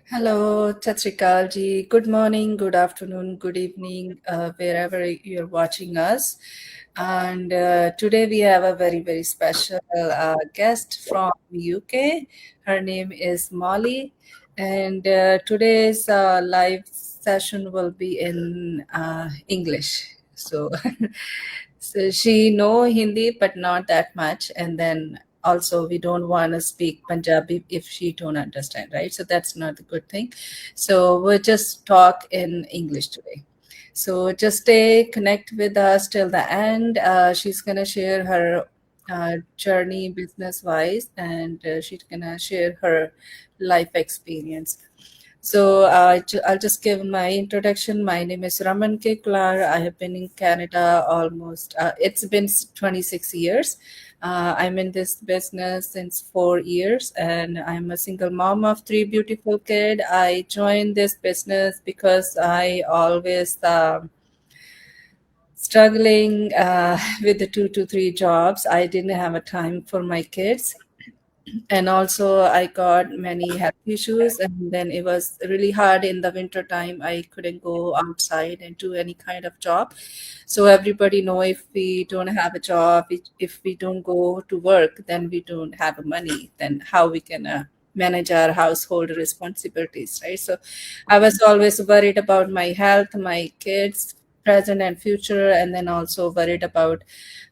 Hello, Chatrikal ji. Good morning, good afternoon, good evening, wherever you're watching us. And today we have a very special guest from UK. Her name is Molly, and today's live session will be in English. So, so she know Hindi, but not that much, and then also we don't want to speak Punjabi if she don't understand, right? So that's not a good thing. So we'll just talk in English today. So just stay connect with us till the end. She's gonna share her journey business wise, and she's gonna share her life experience. So I'll just give my introduction. My name is Raman K. Klar. I have been in Canada almost, it's been 26 years. I'm in this business since 4 years, and I'm a single mom of three beautiful kids. I joined this business because I always struggling with the 2 to 3 jobs. I didn't have a time for my kids, and also I got many health issues, and then it was really hard in the winter time. I couldn't go outside and do any kind of job. So everybody know, if we don't have a job, if we don't go to work, then we don't have money, then how we can manage our household responsibilities, right? So I was always worried about my health, my kids present and future, and then also worried about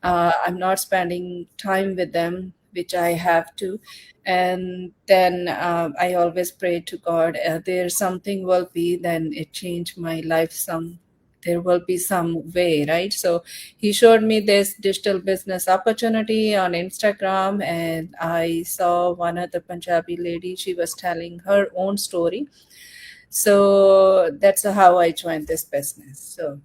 I'm not spending time with them, which I have to. And then I always pray to God, there's something will be, then it changed my life some, there will be some way, right? So he showed me this digital business opportunity on Instagram, and I saw one of the Punjabi lady, she was telling her own story. So that's how I joined this business. So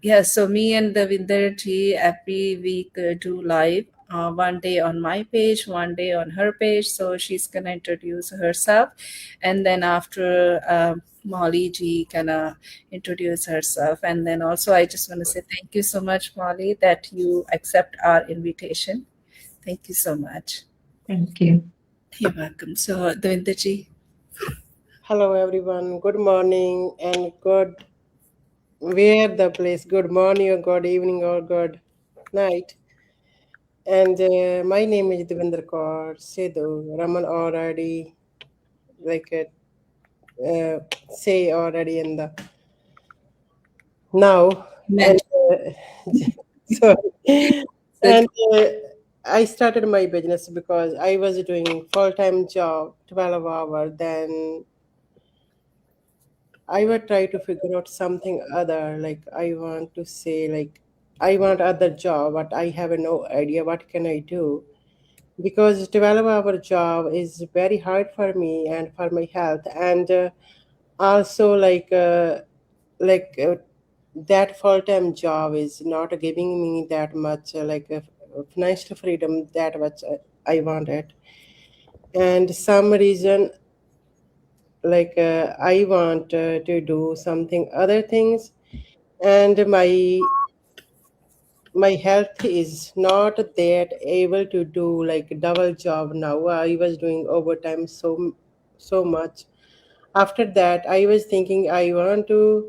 yeah, so me and the Vinder ji every week do live. One day on my page, one day on her page. So she's gonna introduce herself, and then after Molly ji gonna introduce herself, and then also I just want to say thank you so much, Molly, that you accept our invitation. Thank you so much. Thank you. You're welcome. So Devinder ji. Hello everyone. Good morning and good where the place. Good morning or good evening or good night. And my name is Devinder Kaur Sidhu. Raman already like say already in the now and Mention. sorry. So, And I started my business because I was doing full-time job 12 hour. Then I would try to figure out something other. Like I want to say, like I want other job, but I have no idea what can I do because 12-hour job is very hard for me and for my health, and also like that full-time job is not giving me that much financial freedom that much I wanted, and some reason I want to do something other things, and my health is not that able to do like double job. Now I was doing overtime so much. After that I was thinking I want to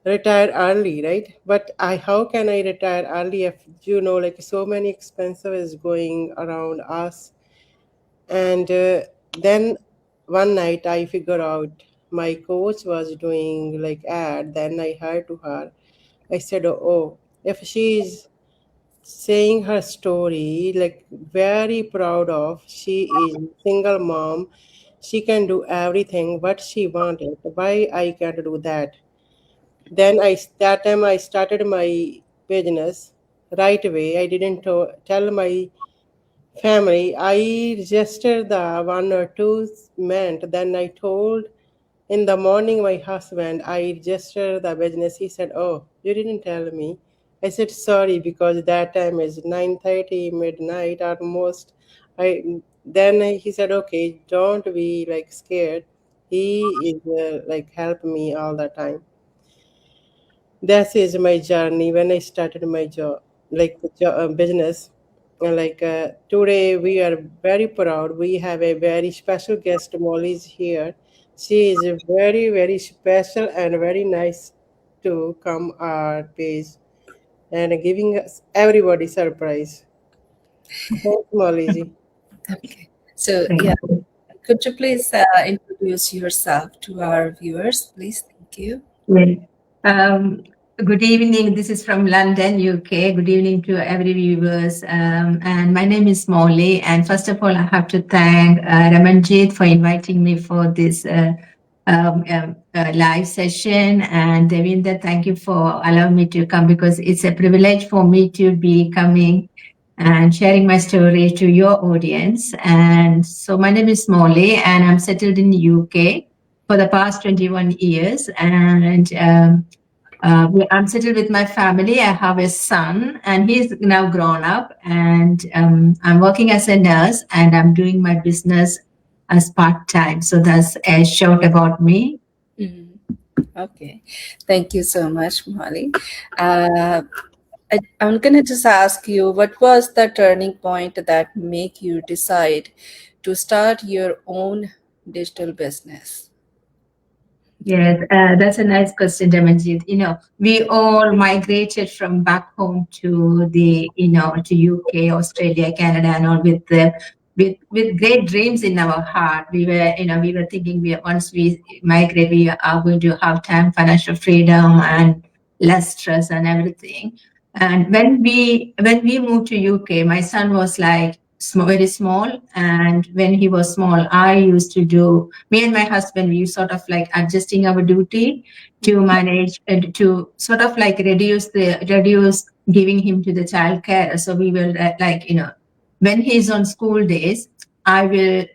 retire early, right? But I how can I retire early if like so many expenses going around us? And then one night I figured out my coach was doing like ad. Then I heard to her. I said, "Oh, if she's saying her story, like very proud of, she is single mom. She can do everything what she wanted. Why I can't do that?" Then that time I started my business right away. I didn't tell my family. I registered the one or two meant. Then I told in the morning my husband I registered the business. He said, "Oh, you didn't tell me." I said sorry because that time is 9:30 midnight almost. I then he said, "Okay, don't be like scared." He is like help me all the time. That is my journey when I started my job, like business. Today we are very proud. We have a very special guest. Molly is here. She is very very special and very nice to come our page and giving us everybody surprise. Thanks, Molly ji. Okay. So, Thank yeah, you. could you please introduce yourself to our viewers, please? Thank you. Well, good evening. This is from London, UK. Good evening to every viewers. And my name is Molly. And first of all, I have to thank Ramanjit for inviting me for this live session. And Devinda, thank you for allowing me to come because it's a privilege for me to be coming and sharing my story to your audience. And so my name is Molly, and I'm settled in the UK for the past 21 years. And I'm settled with my family. I have a son, and he's now grown up. And I'm working as a nurse, and I'm doing my business as part time. So that's a short about me. Mhm. Okay. Thank you so much, Molly. I'm going to just ask you, what was the turning point that make you decide to start your own digital business? Yes, that's a nice question, Ramanjit. We all migrated from back home to to UK, Australia, Canada, and all with great dreams in our heart. We were thinking once we migrate, we are going to have time, financial freedom, and less stress and everything. And when we moved to UK, my son was like very small, and when he was small, I used to do me and my husband, we sort of like adjusting our duty to manage and to sort of like reduce giving him to the child care. So we will when he's on school days, I will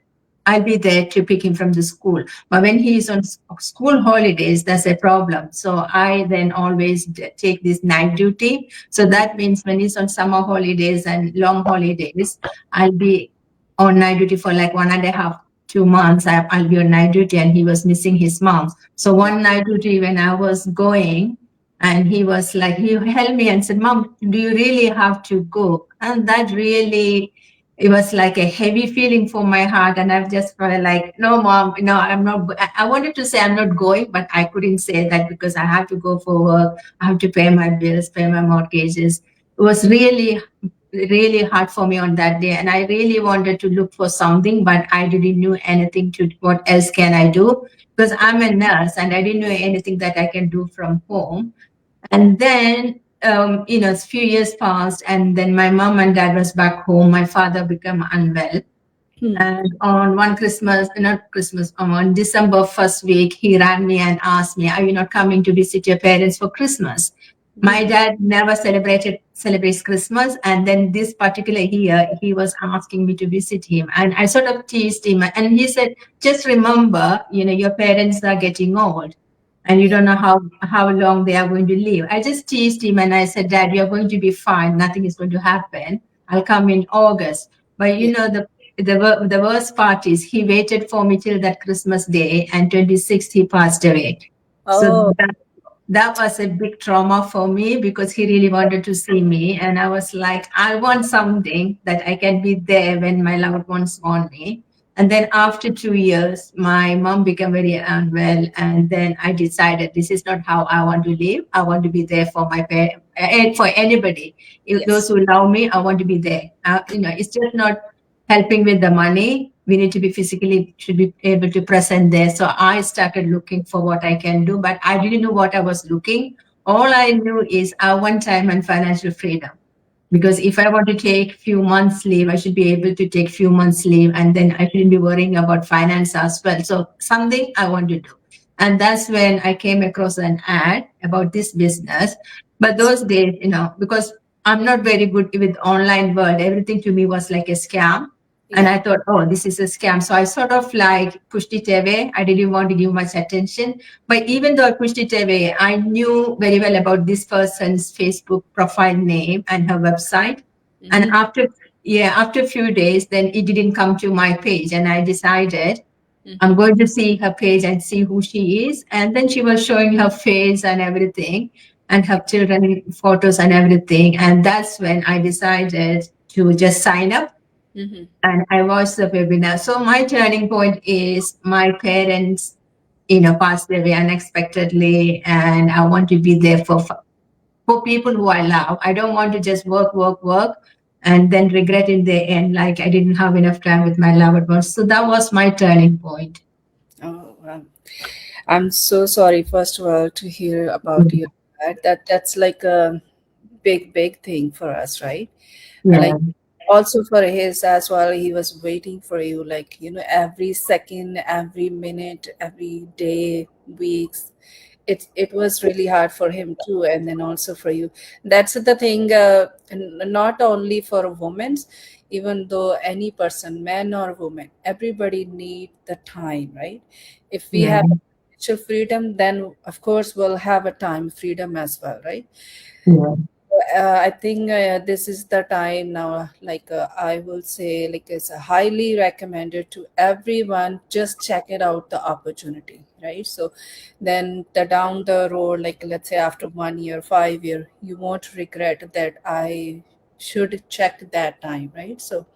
I'll be there to pick him from the school. But when he's on school holidays, that's a problem. So I then always take this night duty. So that means when he's on summer holidays and long holidays, I'll be on night duty for like 1.5, 2 months. I'll be on night duty, and he was missing his mom. So one night duty when I was going, and he was like, he held me and said, "Mom, do you really have to go?" And that really, it was like a heavy feeling for my heart. And I've just felt like, "No, Mom, no, I'm not." I wanted to say I'm not going, but I couldn't say that because I have to go for work. I have to pay my bills, pay my mortgages. It was really, really hard for me on that day. And I really wanted to look for something, but I didn't know anything to what else can I do, because I'm a nurse and I didn't know anything that I can do from home. And then, a few years passed, and then my mom and dad was back home. My father became unwell. And on one Christmas, not Christmas, on December first week, he rang me and asked me, "Are you not coming to visit your parents for Christmas?" My dad never celebrates Christmas, and then this particular year, he was asking me to visit him, and I sort of teased him, and he said, "Just remember, your parents are getting old, and you don't know how long they are going to live." I just teased him, and I said, "Dad, you're going to be fine. Nothing is going to happen. I'll come in August." But the worst part is he waited for me till that Christmas day, and 26th he passed away. So Oh, that was a big trauma for me because he really wanted to see me. And I was like, I want something that I can be there when my loved ones want me. And then after 2 years, my mom became very unwell. And then I decided this is not how I want to live. I want to be there for my parents, for anybody. Those yes. who love me, I want to be there. It's just not helping with the money. We need to be should be able to present there. So I started looking for what I can do, but I didn't know what I was looking. All I knew is I want time and financial freedom. Because if I want to take few months leave, I should be able to take few months leave, and then I shouldn't be worrying about finance as well. So something I want to do. And that's when I came across an ad about this business. But those days, because I'm not very good with online world, everything to me was like a scam. And I thought, oh, this is a scam. So I sort of like pushed it away. I didn't want to give much attention. But even though I pushed it away, I knew very well about this person's Facebook profile name and her website. And after a few days, then it didn't come to my page. And I decided I'm going to see her page and see who she is. And then she was showing her face and everything, and her children photos and everything. And that's when I decided to just sign up, Mm-hmm. and I watched the webinar. So my turning point is my parents, passed away unexpectedly, and I want to be there for people who I love. I don't want to just work, and then regret in the end, like I didn't have enough time with my loved ones. So that was my turning point. Oh, I'm so sorry, first of all, to hear about your dad. That's like a big thing for us, right? Yeah, Like also for his as well, he was waiting for you, like, every second, every minute, every day, weeks. It was really hard for him too, and then also for you. That's the thing, not only for women, even though any person, man or woman, everybody need the time, right? If we yeah, have financial freedom, then of course we'll have a time freedom as well, right? yeah, I think this is the time now. Like I will say, like it's highly recommended to everyone. Just check it out, the opportunity, right? So then the down the road, like let's say after 1 year, 5 year, you won't regret that I should check that time, right? So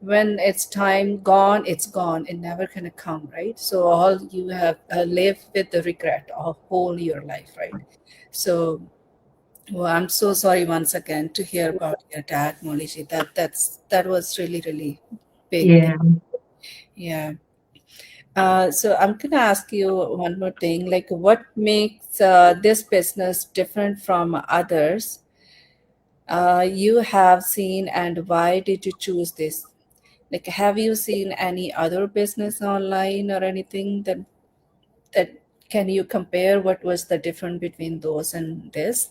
when it's time gone, it's gone. It never gonna come, right? So all you have live with the regret of whole your life, right? So well, I'm so sorry once again to hear about your dad, Moliji. That was really big. yeah. Yeah. So I'm gonna ask you one more thing. Like, what makes this business different from others you have seen, and why did you choose this? Like, have you seen any other business online or anything that can you compare? What was the difference between those and this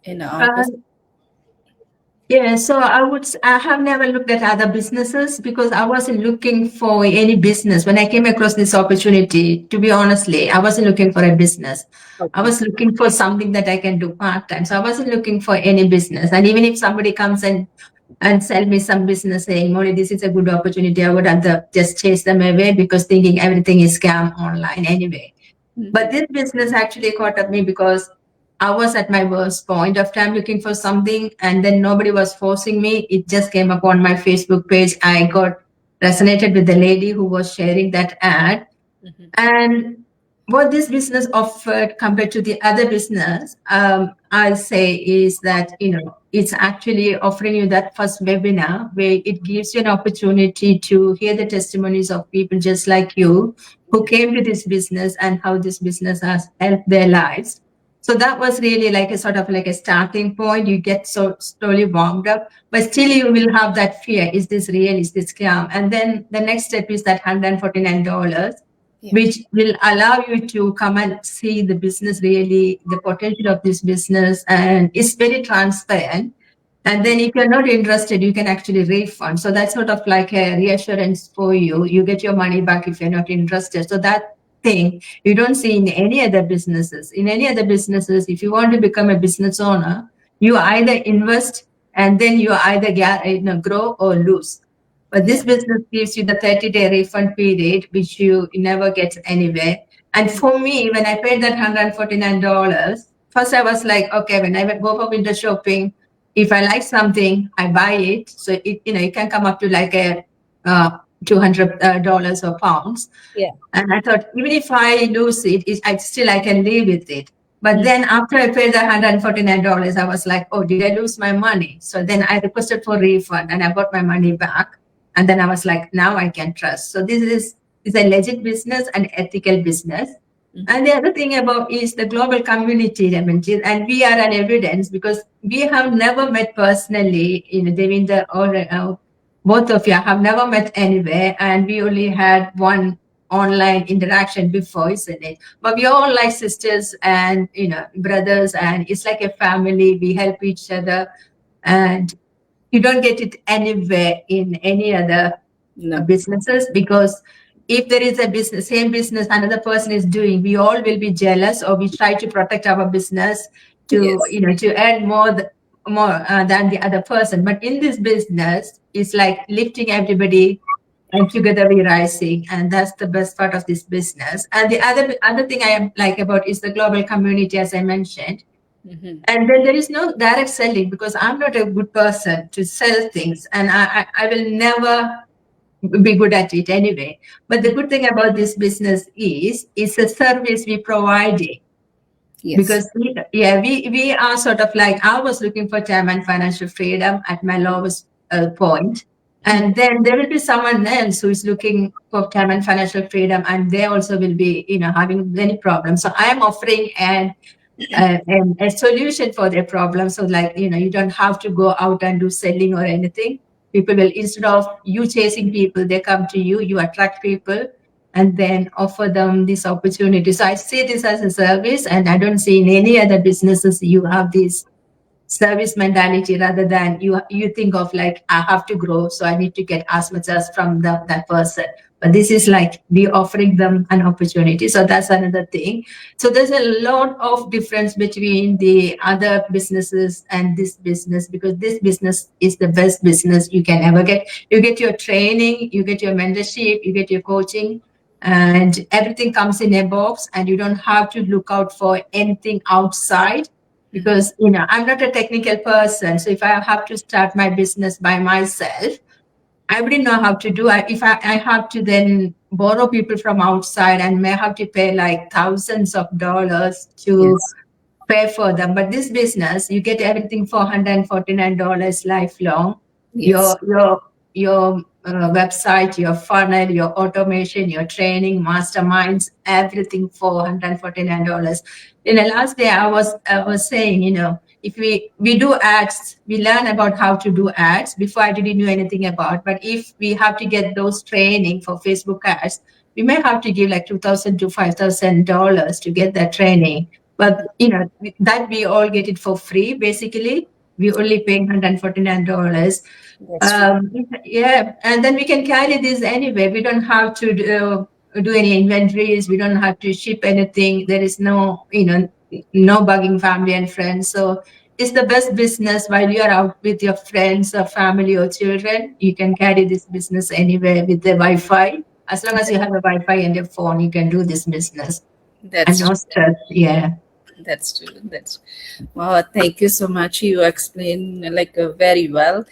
in our Uh, business? Yeah, so I have never looked at other businesses because I wasn't looking for any business. When I came across this opportunity, to be honestly, I wasn't looking for a business. I Okay. was looking for something that I can do part-time. So I wasn't looking for any business. And even if somebody comes and sell me some business saying, Molly, this is a good opportunity, I would rather just chase them away because thinking everything is scam online anyway. But Mhm. this business actually caught up me because I was at my worst point of time looking for something, and then nobody was forcing me. It just came up on my Facebook page. I got resonated with the lady who was sharing that ad. Mhm. And what this business offered compared to the other business, I'll say is that, it's actually offering you that first webinar where it gives you an opportunity to hear the testimonies of people just like you who came to this business and how this business has helped their lives. So that was really like a sort of like a starting point. You get so slowly warmed up, but still you will have that fear. Is this real? Is this scam? And then the next step is that $149, Yeah. which will allow you to come and see the business really, the potential of this business, and it's very transparent. And then if you're not interested, you can actually refund. So that's sort of like a reassurance for you. You get your money back if you're not interested. So that thing you don't see in any other businesses. In any other businesses, if you want to become a business owner, you either invest and then you either grow or lose. But this Yeah. business gives you the 30-day refund period, which you never get anywhere. And for me, when I paid that $149, first I was like, okay, when I go for window shopping, if I like something, I buy it. So it can come up to like a $200 or pounds. Yeah. And I thought, even if I lose it, I can live with it. But Mm. then after I paid the $149, I was like, oh, did I lose my money? So then I requested for refund and I got my money back. And then I was like, now I can trust. So this is a legit business and ethical business. Mhm. And the other thing about is the global community, Ramanjit, and we are an evidence because we have never met personally, Devinder or both of you have never met anywhere, and we only had one online interaction before, isn't it? But we are all like sisters and brothers, and it's like a family. We help each other, and you don't get it anywhere in any other No. businesses because if there is a business, same business another person is doing, we all will be jealous or we try to protect our business to Yes. to earn more than the other person. But in this business, it's like lifting everybody and together we rising, and that's the best part of this business. And the other thing I like about is the global community, as I mentioned. And then there is no direct selling because I'm not a good person to sell things, and I will never be good at it anyway. But the good thing about this business is it's a service we providing. Yes. Because we are sort of like, I was looking for time and financial freedom at my lowest point. And then there will be someone else who is looking for time and financial freedom, and they also will be, having many problems. So I am offering a solution for their problem. So like, you don't have to go out and do selling or anything. People will, instead of you chasing people, they come to you, you attract people and then offer them this opportunity. So I see this as a service, and I don't see in any other businesses you have this service mentality rather than you think of like, I have to grow, so I need to get as much as from that person. But this is like we offering them an opportunity. So that's another thing. So there's a lot of difference between the other businesses and this business, because this business is the best business you can ever get. You get your training, you get your mentorship, you get your coaching, and everything comes in a box, and you don't have to look out for anything outside. Because I'm not a technical person, so if I have to start my business by myself, I wouldn't know how to do it. If I have to then borrow people from outside and may have to pay like thousands of dollars to pay for them. But this business, you get everything for $149 lifelong. Yes. Your website, your funnel, your automation, your training, masterminds, everything for $149. In the last day, I was saying, if we do ads, we learn about how to do ads. Before I didn't know anything about, but if we have to get those training for Facebook ads, we may have to give like $2,000 to $5,000 to get that training. But that we all get it for free. Basically, we only paying $149. And then we can carry this anyway. We don't have to do any inventories. We don't have to ship anything. There is no bugging family and friends. So it's the best business while you are out with your friends or family or children. You can carry this business anywhere with the Wi-Fi. As long as you have a Wi-Fi and your phone, you can do this business. That's and no stress. Yeah. That's true. Wow, thank you so much. You explain like very well.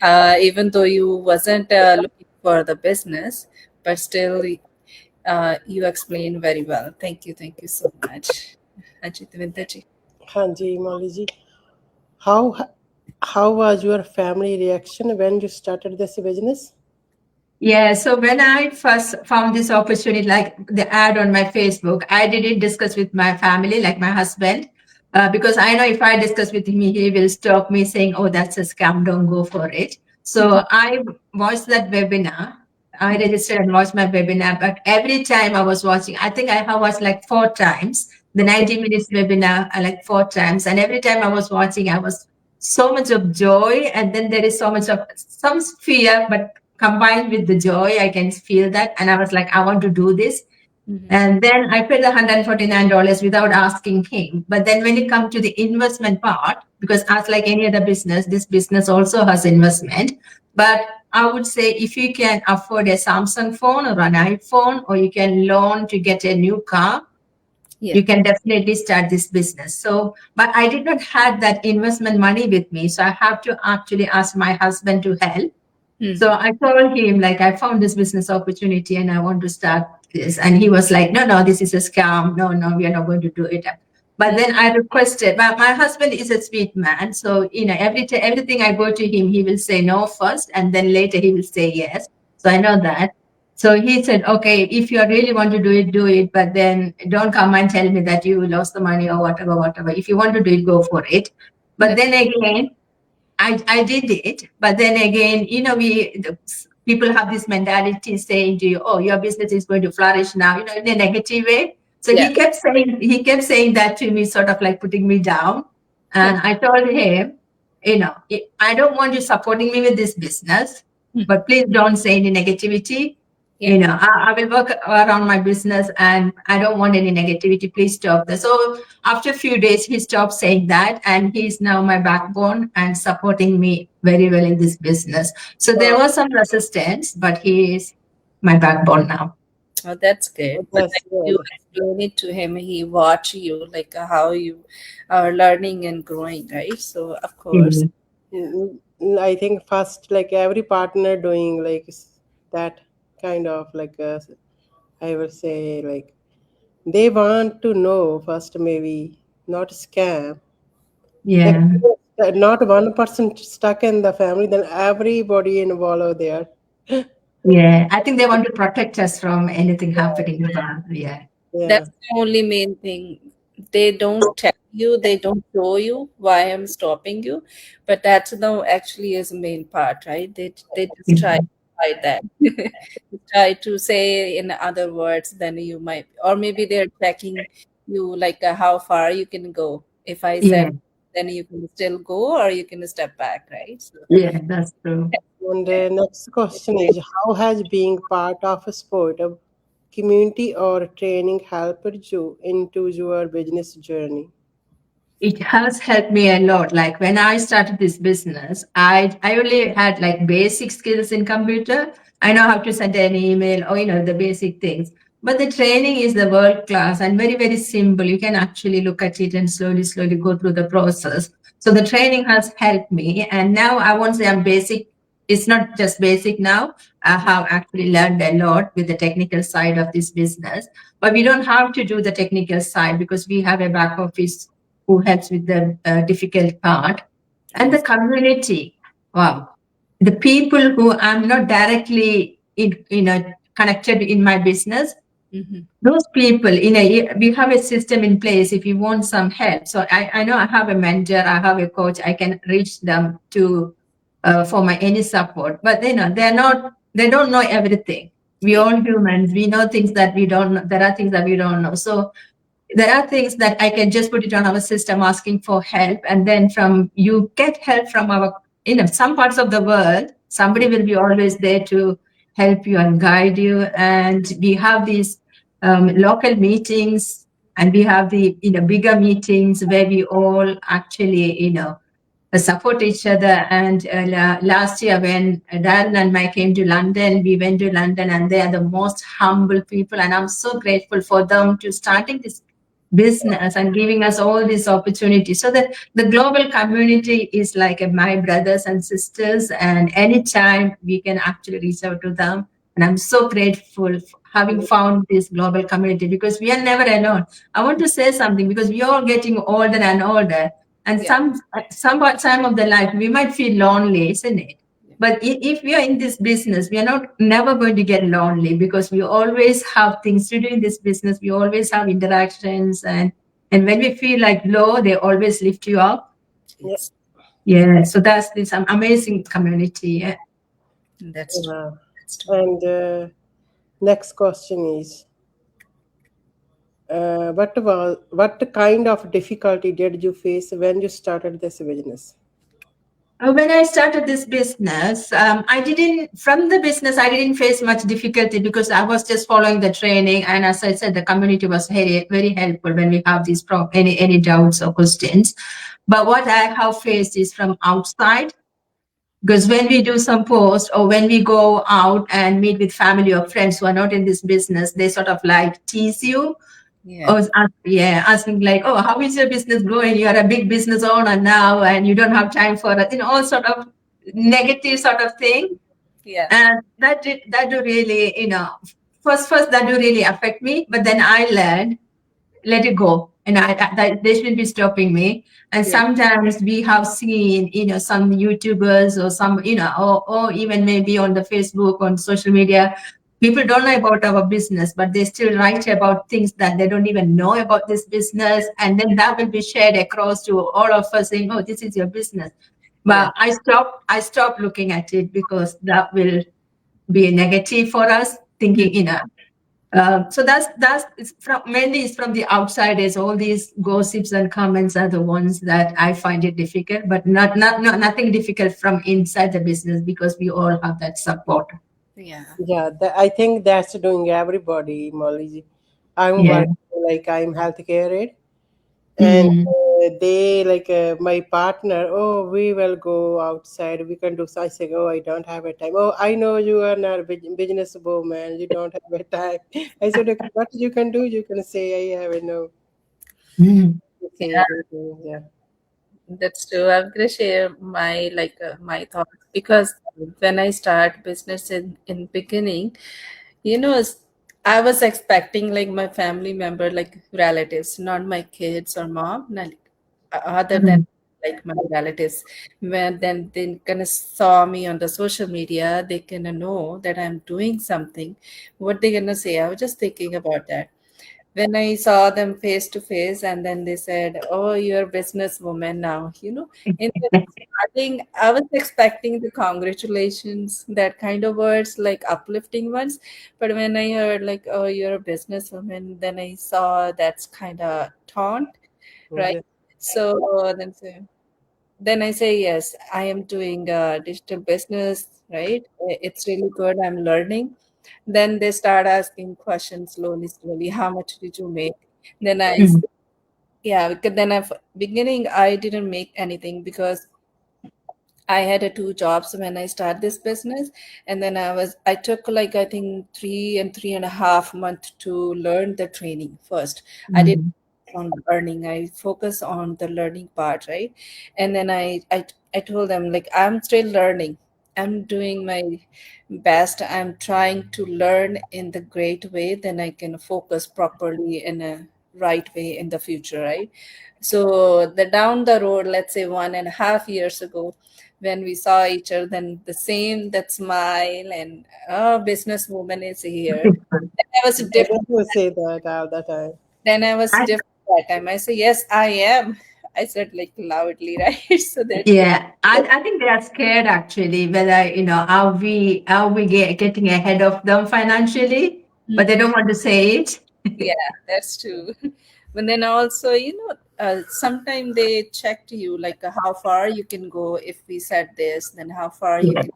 Even though you wasn't looking for the business, but still you explain very well. Thank you so much. Ajit Vintaji. Hanji, Molly ji. How was your family reaction when you started this business? Yeah, so when I first found this opportunity, like the ad on my Facebook, I didn't discuss with my family, like my husband, because I know if I discuss with him, he will stop me saying, oh, that's a scam, don't go for it. So I watched that webinar. I registered and watched my webinar, but every time I was watching, I think I have watched like 4 times, the 90 minutes webinar, like 4 times. And every time I was watching, I was so much of joy. And then there is so much of some fear, but combined with the joy, I can feel that. And I was like, I want to do this. And then I paid the $149 without asking him. But then when it comes to the investment part, because as like any other business, this business also has investment. But I would say if you can afford a Samsung phone or an iPhone, or you can loan to get a new car, you can definitely start this business. So, but I did not have that investment money with me. So I have to actually ask my husband to help. So I told him, like, I found this business opportunity and I want to start this. And he was like, no, this is a scam. No, we are not going to do it. But then I requested, but my husband is a sweet man. So, everything I go to him, he will say no first, and then later he will say yes. So I know that. So he said, okay, if you really want to do it, do it. But then don't come and tell me that you lost the money or whatever. If you want to do it, go for it. But then again, I did it, but then again, people have this mentality saying to you, oh, your business is going to flourish now, in a negative way. So he kept saying that to me, sort of like putting me down. And I told him, I don't want you supporting me with this business, but please don't say any negativity. I will work around my business and I don't want any negativity. Please stop that. So after a few days, he stopped saying that, and he's now my backbone and supporting me very well in this business. So there was some resistance, but he is my backbone now. Oh, that's good. But That's like you good. explain it to him, he watch you like how you are learning and growing, right? So of course, Mm. I think first, like every partner doing like that kind of like I would say like they want to know first, maybe not scam. Like Yeah. not one person stuck in the family, then everybody involved there. Yeah. I think they want to protect us from anything happening bad. Yeah. Yeah, that's the only main thing. They don't tell you, they don't show you why I'm stopping you, but that's the actually is the main part, right? They just try to Mhm. hide that. Try to say in other words than you might, or maybe they're checking you like how far you can go. If I Yeah. said, then you can still go or you can step back, right? So Yeah. That's true. and the next question is, how has being part of a sport, a community, or training helped you into your business journey? It has helped me a lot. Like when I started this business, I only had like basic skills in computer. I know how to send an email or the basic things. But the training is the world class and very, very simple. You can actually look at it and slowly go through the process. So the training has helped me. And now I won't say I'm basic. It's not just basic now. I have actually learned a lot with the technical side of this business. But we don't have to do the technical side because we have a back office who helps with the difficult part, and the yes. community. Wow, the people who I'm not directly connected in my business. Hmm. Those people, we have a system in place. If you want some help, so I know I have a mentor, I have a coach. I can reach them to for my any support. But they don't know everything. We Yeah. all humans. We know things that we don't know. There are things that we don't know. So there are things that I can just put it on our system asking for help, and then from you get help from our some parts of the world, somebody will be always there to help you and guide you. And we have these local meetings, and we have the bigger meetings where we all actually support each other. And last year when Darren and I came to London, we went to London, and they are the most humble people, and I'm so grateful for them to starting this business and giving us all these opportunities. So that the global community is like my brothers and sisters, and anytime we can actually reach out to them. And I'm so grateful for having found this global community, because we are never alone. I want to say something, because we are all getting older and older, and Yeah. some time of the life we might feel lonely, isn't it? Yeah. But if we are in this business, we are not never going to get lonely, because we always have things to do in this business. We always have interactions, and when we feel like low, they always lift you up. Yeah. Yes. Yeah, so that's this amazing community. Yeah. That's true. Yeah. That's true. And next question is, what kind of difficulty did you face when you started this business? When I started this business, from the business, I didn't face much difficulty, because I was just following the training. And as I said, the community was very, very helpful when we have these any doubts or questions. But what I have faced is from outside, because when we do some post, or when we go out and meet with family or friends who are not in this business, they sort of like tease you. Yeah. Asking like, oh, how is your business going? You are a big business owner now, and you don't have time for it. All sort of negative sort of thing, Yeah. and that do really, first that do really affect me. But then I learned, let it go, and they shouldn't be stopping me. And Yeah. sometimes we have seen, some YouTubers or some, or even maybe on the Facebook, on social media, people don't know about our business, but they still write about things that they don't even know about this business, and then that will be shared across to all of us, saying, oh, this is your business. Yeah. But I stopped looking at it, because that will be a negative for us, thinking, so that's mainly it's from the outsiders. All these gossips and comments are the ones that I find it difficult, but nothing difficult from inside the business, because we all have that support. Yeah. Yeah, I think that's doing everybody, Molly. I'm Yeah. working like I'm healthcare aide, and Mm. they like my partner, oh, we will go outside, we can do so. I say, oh, I don't have a time. Oh, I know you are not a business woman, you don't have a time. I said, okay, what you can do, you can say I have a no. Mm. Say anything, yeah. That's true. I'm gonna share my my thoughts because when I start business in beginning, you know, I was expecting like my family member, like relatives, not my kids or mom, not, other than Mm. like my relatives. When then they gonna saw me on the social media, they gonna know that I'm doing something. What they gonna say? I was just thinking about that when I saw them face to face, and then they said, "Oh, you're a businesswoman now." In the starting, I was expecting the congratulations, that kind of words, like uplifting ones. But when I heard like, "Oh, you're a businesswoman," then I saw that's kind of taunt, right? Yeah. So then I say, yes, I am doing digital business, right? It's really good. I'm learning. Then they start asking questions slowly, slowly. How much did you make? Then Mm. yeah, because then beginning, I didn't make anything because I had two jobs when I started this business, and then I took like I think 3 and 3.5 months to learn the training first. I did Mm. on learning. I focus on the learning part, right? And then I told them like I'm still learning. I'm doing my best. I'm trying to learn in the great way. Then I can focus properly in a right way in the future, right? So the down the road, let's say 1.5 years ago, when we saw each other, then the same that smile and businesswoman is here. Then I was I different. don't say that all the time. Then I was I, different that time. I say yes, I am. I said like loudly, right? So that yeah, I think they are scared actually whether are we getting ahead of them financially, but they Mhm. don't want to say it. Yeah, that's true. But then also, sometimes they check to you like how far you can go if we said this, then how far you Yeah, can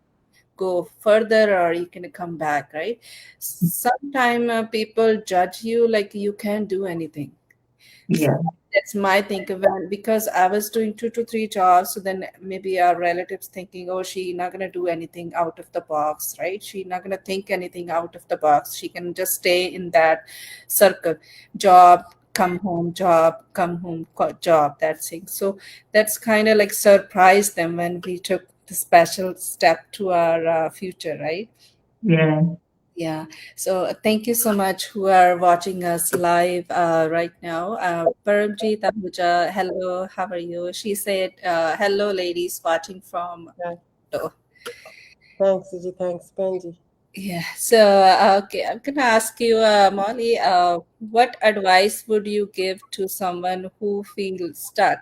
go further or you can come back, right? Sometimes people judge you like you can't do anything. So yeah, that's my thing when because I was doing 2 to 3 jobs, so then maybe our relatives thinking, oh, she not gonna do anything out of the box, right? She not gonna think anything out of the box. She can just stay in that circle, job, come home, job, come home, job. That's it. So that's kind of like surprised them when we took the special step to our future, right? yeah. Yeah. So thank you so much who are watching us live right now. Paramjeet Ahuja, hello, how are you? She said, hello, ladies watching from. Yeah. Oh, Thanks, Suji. Thanks, Benji. yeah. So, okay, I'm going to ask you, Molly, what advice would you give to someone who feels stuck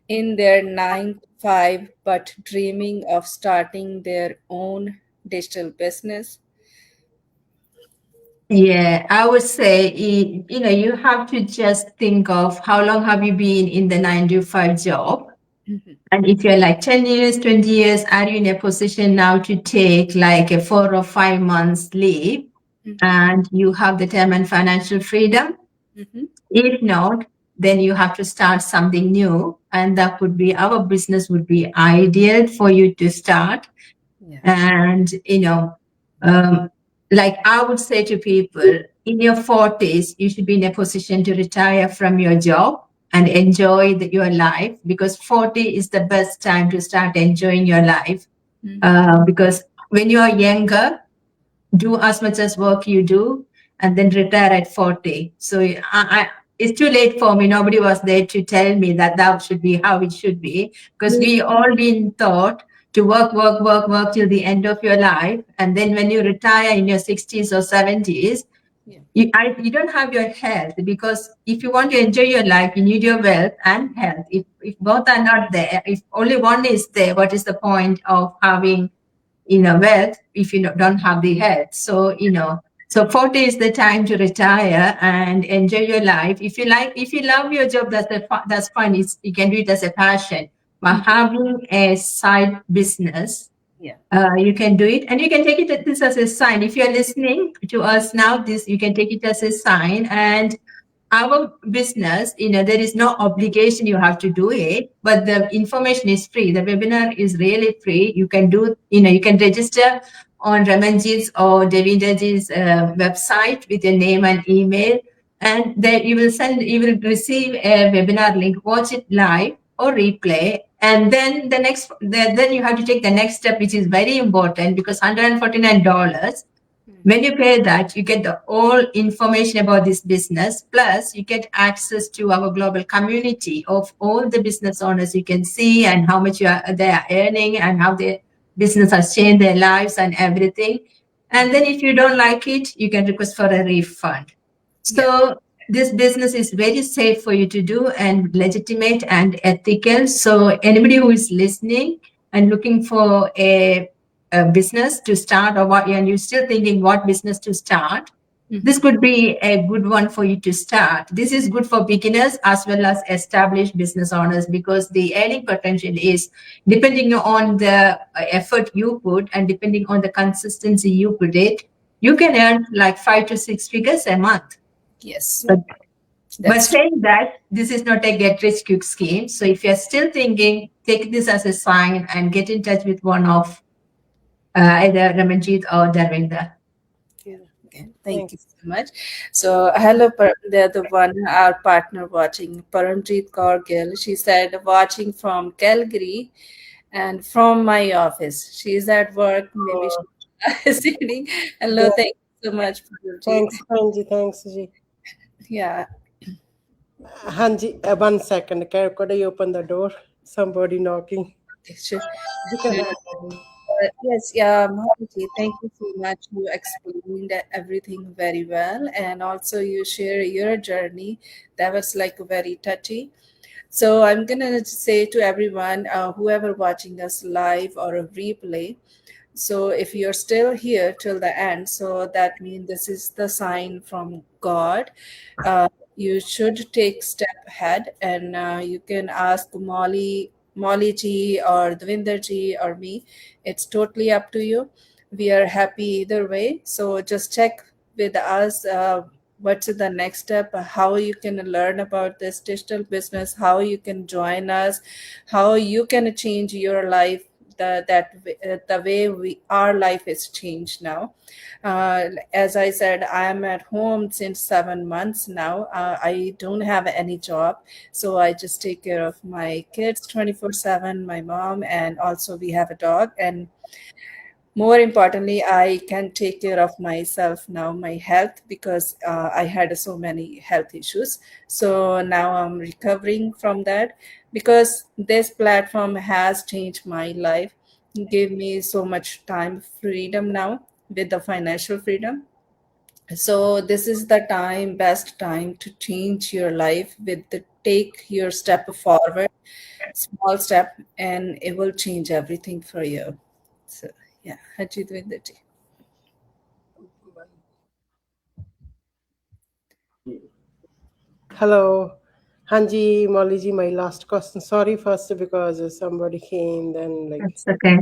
in their 9 to 5 but dreaming of starting their own digital business? Yeah, I would say, you have to just think of how long have you been in the 9 to 5 job? Mhm, And if you're like 10 years, 20 years, are you in a position now to take like a 4 or 5 months leave mhm, and you have the time and financial freedom? mhm. If not, then you have to start something new. And that would be our business would be ideal for you to start. Yeah. And, um, like I would say to people, in your 40s, you should be in a position to retire from your job and enjoy your life because 40 is the best time to start enjoying your life. Mhm. Because when you are younger, do as much as work you do and then retire at 40. So it's too late for me. Nobody was there to tell me that should be how it should be because we all been taught to work, work, work, work till the end of your life. And then when you retire in your 60s or 70s, Yeah. you don't have your health because if you want to enjoy your life, you need your wealth and health. If both are not there, if only one is there, what is the point of having wealth if you don't have the health? So 40 is the time to retire and enjoy your life. If you love your job, that's fine. You can do it as a passion. But having a side business, Yeah. you can do it, and you can take this as a sign. If you're listening to us now, this you can take it as a sign, and our business, there is no obligation you have to do it, but the information is free. The webinar is really free. You can do, you can register on Ramanjit's or Devinderji's website with your name and email, and then you will receive a webinar link. Watch it live or replay, and then then you have to take the next step, which is very important, because $149. When you pay that, you get the all information about this business. Plus, you get access to our global community of all the business owners you can see, and how much they are earning, and how their business has changed their lives and everything. And then if you don't like it, you can request for a refund. So this business is very safe for you to do, and legitimate and ethical. So anybody who is listening and looking for a business to start, and you're still thinking what business to start, this could be a good one for you to start. This is good for beginners as well as established business owners, because the earning potential is depending on the effort you put and depending on the consistency you put it. You can earn like 5 to 6 figures a month. Yes. But saying that, this is not a get rich quick scheme. So if you're still thinking, take this as a sign and get in touch with one of either Ramanjit or Darvinder. Okay, thank you so much. So, hello, the one, our partner watching, Paramjit Kaur Gill. She said, watching from Calgary and from my office. She's at work, maybe she's sitting. Hello, Yeah. thank you so much, Paramjit. Thanks, Hanji. Thanks, Ji. Yeah. Hanji, 1 second. Could I open the door? Somebody knocking. Sure. You can have it. Yes, yeah, Mohammed, thank you so much. You explained everything very well, and also you share your journey. That was like very touchy. So I'm gonna say to everyone, whoever watching us live or a replay, so if you're still here till the end, so that means this is the sign from God. You should take step ahead, and you can ask Molly ji or Dvinder ji or me. It's totally up to you. We are happy either way. So just check with us. What's the next step? How you can learn about this digital business? How you can join us? How you can change your life? The way our life is changed now. As I said, I am at home since 7 months now. I don't have any job, so I just take care of my kids 24/7, my mom, and also we have a dog. And more importantly, I can take care of myself now, my health, because I had so many health issues. So now I'm recovering from that, because this platform has changed my life, gave me so much time freedom now with the financial freedom. So this is the best time to change your life with the take your step forward, small step, and it will change everything for you. So yeah, Hajit Vindaji. Hello. Hanji, Molly ji, my last question. Sorry first because somebody came, then like. That's okay.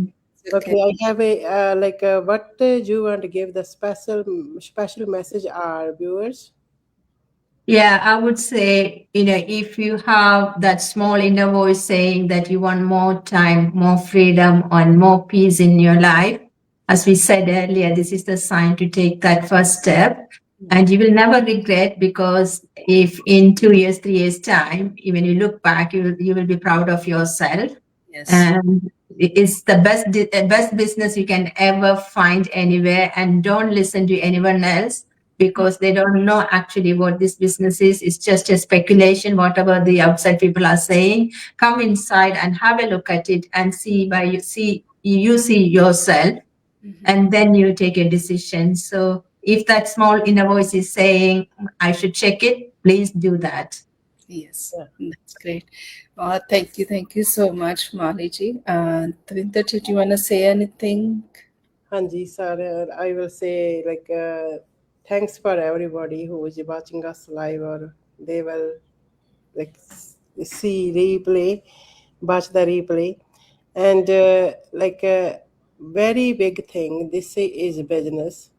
Okay, I have a what do you want to give the special message our viewers? Yeah, I would say, if you have that small inner voice saying that you want more time, more freedom, and more peace in your life, as we said earlier, this is the sign to take that first step. And you will never regret, because if in 2 years, 3 years time, when you look back, you will be proud of yourself. Yes. And it's the best business you can ever find anywhere. And don't listen to anyone else, because they don't know actually what this business is. It's just a speculation, whatever the outside people are saying. Come inside and have a look at it and see you see yourself, and then you take a decision. So if that small inner voice is saying, I should check it, please do that. Yes, that's great. Thank you so much, Maliji. Twinder, did you want to say anything? Hanji, sir, I will say thanks for everybody who is watching us live, or they will see replay, watch the replay, and very big thing. This is business.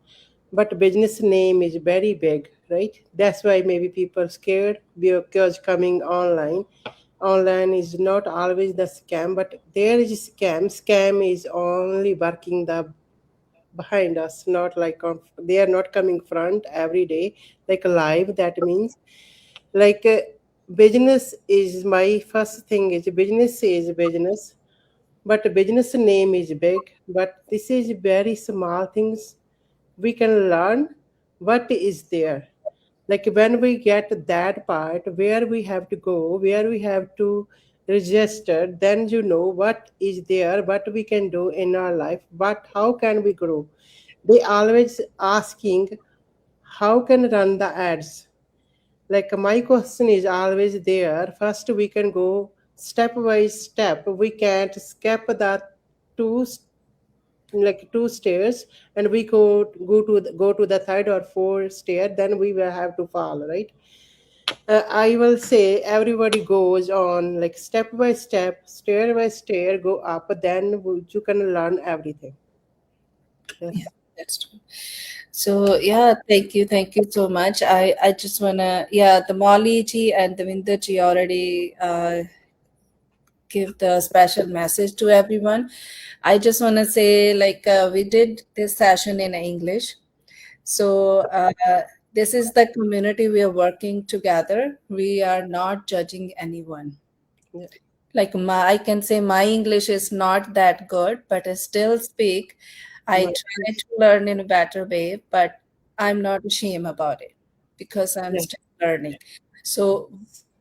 but business name is very big, right? That's why maybe people scared because coming online is not always the scam, but there is scam is only working the behind us, not like they are not coming front every day like live. That means like business is my first thing is business, but business name is big, but this is very small things we can learn what is there. Like when we get that part where we have to go, where we have to register, then you know what is there, what we can do in our life, but how can we grow. They always asking how can run the ads. Like my question is always there. First we can go step by step. We can't skip the two two stairs, and we go to the third or fourth stair, then we will have to fall, right? I will say everybody goes on like step by step, stair by stair, go up, then you can learn everything. Yeah, Yes. that's true. So yeah, thank you so much. I just wanna, yeah, the Molly ji and the Vinder ji already give the special message to everyone. I just wanna say like we did this session in English, so this is the community we are working together. We are not judging anyone. Yeah. Like I can say my English is not that good, but I still speak. I My, try to learn in a better way, but I'm not ashamed about it because I'm yeah. still learning. So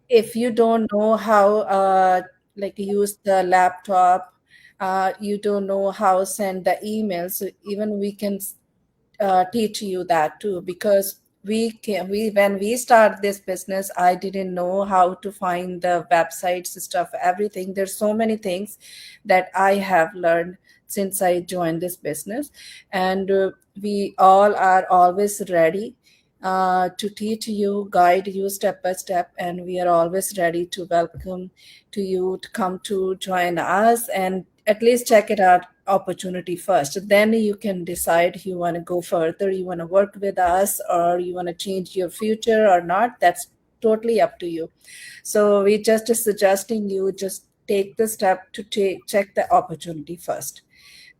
if you don't know how like use the laptop, you don't know how send the email, so even we can teach you that too, because we when we start this business, I didn't know how to find the websites stuff, everything. There's so many things that I have learned since I joined this business, and we all are always ready to teach you, guide you step by step, and we are always ready to welcome to you to come to join us and at least check it out opportunity first. Then you can decide if you want to go further, you want to work with us, or you want to change your future or not. That's totally up to you. So we just suggesting you just take the step to check the opportunity first.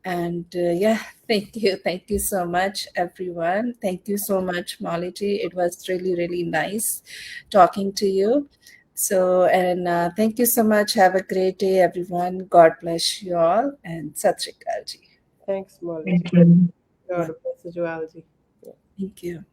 And yeah, thank you so much, everyone. Thank you so much, Molly ji. It was really nice talking to you. So, and thank you so much. Have a great day, everyone. God bless you all, and Sat Sri Akal ji. Thanks, Molly. Thank you. God Bye. bless you, Algie. Thank you.